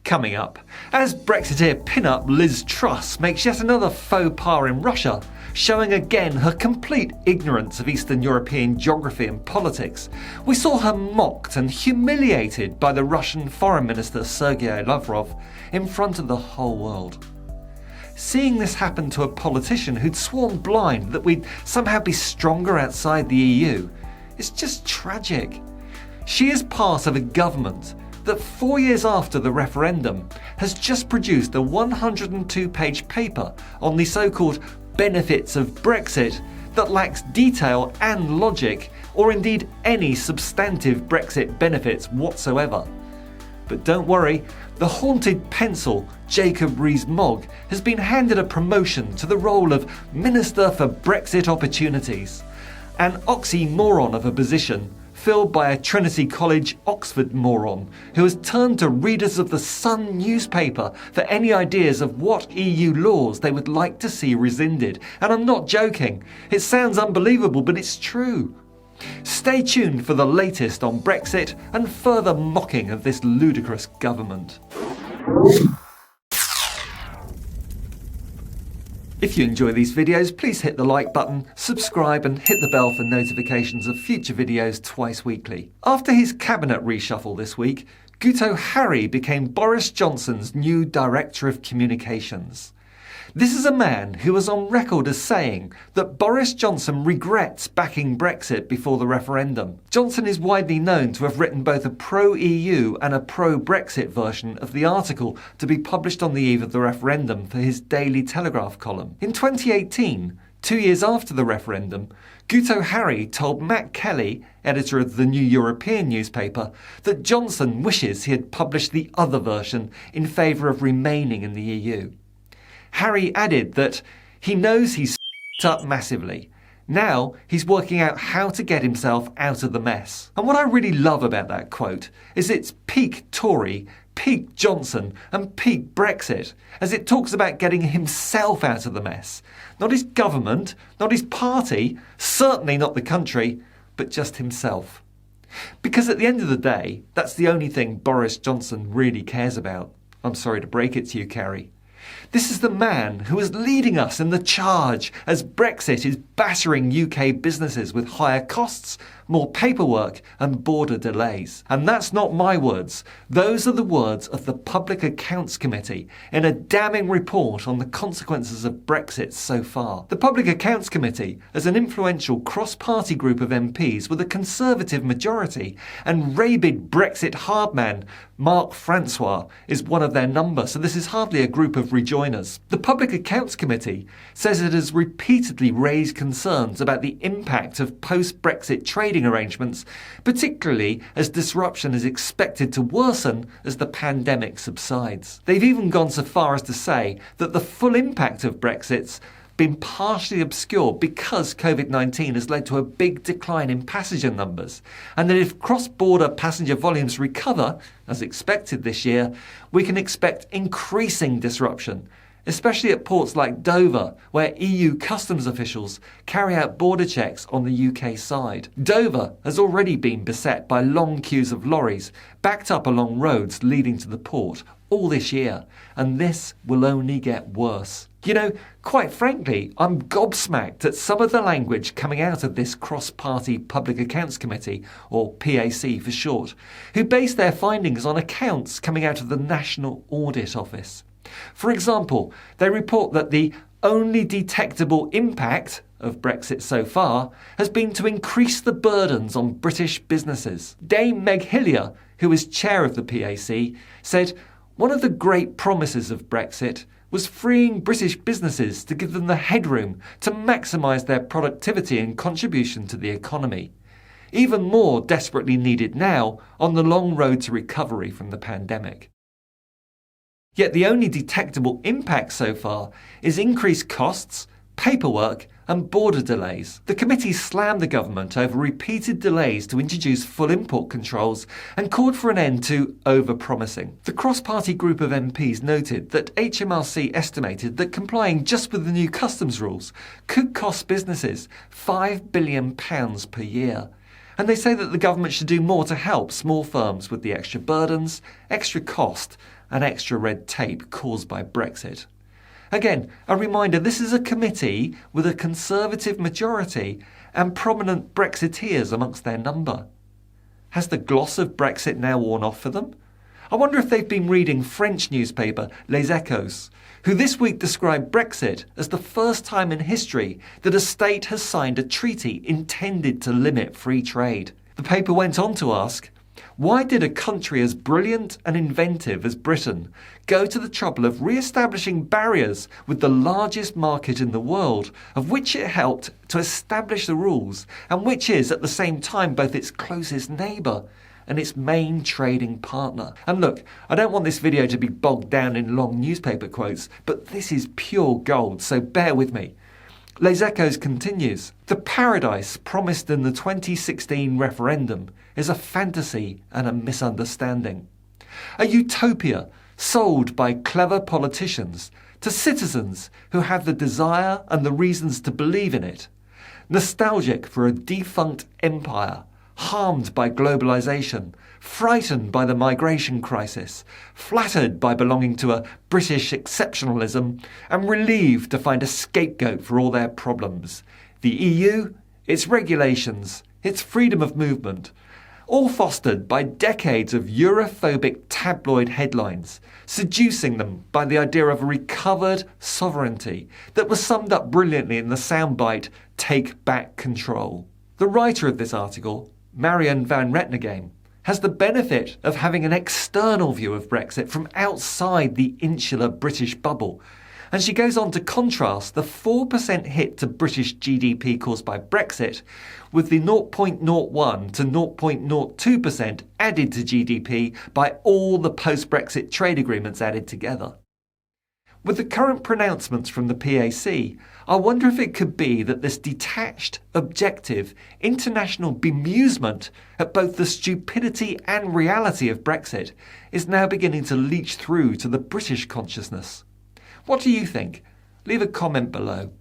Coming up, as Brexiteer pin-up Liz Truss makes yet another faux pas in Russia, showing again her complete ignorance of Eastern European geography and politics, we saw her mocked and humiliated by the Russian Foreign Minister Sergei Lavrov in front of the whole world. Seeing this happen to a politician who'd sworn blind that we'd somehow be stronger outside the EU is just tragic. She is part of a government that 4 years after the referendum has just produced a 102-page paper on the so-called Benefits of Brexit that lacks detail and logic, or indeed any substantive Brexit benefits whatsoever. But don't worry, the haunted pencil Jacob Rees-Mogg has been handed a promotion to the role of Minister for Brexit Opportunities, an oxymoron of a position filled by a Trinity College Oxford moron who has turned to readers of the Sun newspaper for any ideas of what EU laws they would like to see rescinded. And I'm not joking. It sounds unbelievable, but it's true. Stay tuned for the latest on Brexit and further mocking of this ludicrous government. If you enjoy these videos, please hit the like button, subscribe and hit the bell for notifications of future videos twice weekly. After his cabinet reshuffle this week, Guto Harry became Boris Johnson's new Director of Communications. This is a man who was on record as saying that Boris Johnson regrets backing Brexit before the referendum. Johnson is widely known to have written both a pro-EU and a pro-Brexit version of the article to be published on the eve of the referendum for his Daily Telegraph column. In 2018, 2 years after the referendum, Guto Harry told Matt Kelly, editor of the New European newspaper, that Johnson wishes he had published the other version in favour of remaining in the EU. Harry added that he knows he's f***ed up massively. Now he's working out how to get himself out of the mess. And what I really love about that quote is it's peak Tory, peak Johnson and peak Brexit, as it talks about getting himself out of the mess. Not his government, not his party, certainly not the country, but just himself. Because at the end of the day, that's the only thing Boris Johnson really cares about. I'm sorry to break it to you, Kerry. This is the man who is leading us in the charge as Brexit is battering UK businesses with higher costs, more paperwork and border delays. And that's not my words. Those are the words of the Public Accounts Committee in a damning report on the consequences of Brexit so far. The Public Accounts Committee is an influential cross-party group of MPs with a Conservative majority, and rabid Brexit hardman Mark Francois is one of their number, so this is hardly a group of rejoiners. The Public Accounts Committee says it has repeatedly raised concerns about the impact of post-Brexit trading arrangements, particularly as disruption is expected to worsen as the pandemic subsides. They've even gone so far as to say that the full impact of Brexit's been partially obscured because COVID-19 has led to a big decline in passenger numbers, and that if cross-border passenger volumes recover, as expected this year, we can expect increasing disruption, especially at ports like Dover, where EU customs officials carry out border checks on the UK side. Dover has already been beset by long queues of lorries backed up along roads leading to the port all this year, and this will only get worse. You know, quite frankly, I'm gobsmacked at some of the language coming out of this cross-party Public Accounts Committee, or PAC for short, who base their findings on accounts coming out of the National Audit Office. For example, they report that the only detectable impact of Brexit so far has been to increase the burdens on British businesses. Dame Meg Hillier, who is chair of the PAC, said, "One of the great promises of Brexit was freeing British businesses to give them the headroom to maximise their productivity and contribution to the economy. Even more desperately needed now on the long road to recovery from the pandemic." Yet the only detectable impact so far is increased costs, paperwork and border delays. The committee slammed the government over repeated delays to introduce full import controls and called for an end to over-promising. The cross-party group of MPs noted that HMRC estimated that complying just with the new customs rules could cost businesses £5 billion per year. And they say that the government should do more to help small firms with the extra burdens, extra cost and extra red tape caused by Brexit. Again, a reminder, this is a committee with a Conservative majority and prominent Brexiteers amongst their number. Has the gloss of Brexit now worn off for them? I wonder if they've been reading French newspaper Les Echos, who this week described Brexit as the first time in history that a state has signed a treaty intended to limit free trade. The paper went on to ask, why did a country as brilliant and inventive as Britain go to the trouble of re-establishing barriers with the largest market in the world, of which it helped to establish the rules, and which is at the same time both its closest neighbour and its main trading partner? And look, I don't want this video to be bogged down in long newspaper quotes, but this is pure gold, so bear with me. Les Echos continues, the paradise promised in the 2016 referendum is a fantasy and a misunderstanding. A utopia sold by clever politicians to citizens who have the desire and the reasons to believe in it. Nostalgic for a defunct empire, harmed by globalisation, frightened by the migration crisis, flattered by belonging to a British exceptionalism, and relieved to find a scapegoat for all their problems. The EU, its regulations, its freedom of movement, all fostered by decades of Europhobic tabloid headlines, seducing them by the idea of a recovered sovereignty that was summed up brilliantly in the soundbite, "Take back control." The writer of this article, Marion van Retnegem, has the benefit of having an external view of Brexit from outside the insular British bubble. And she goes on to contrast the 4% hit to British GDP caused by Brexit with the 0.01 to 0.02% added to GDP by all the post-Brexit trade agreements added together. With the current pronouncements from the PAC, I wonder if it could be that this detached, objective, international bemusement at both the stupidity and reality of Brexit is now beginning to leach through to the British consciousness. What do you think? Leave a comment below.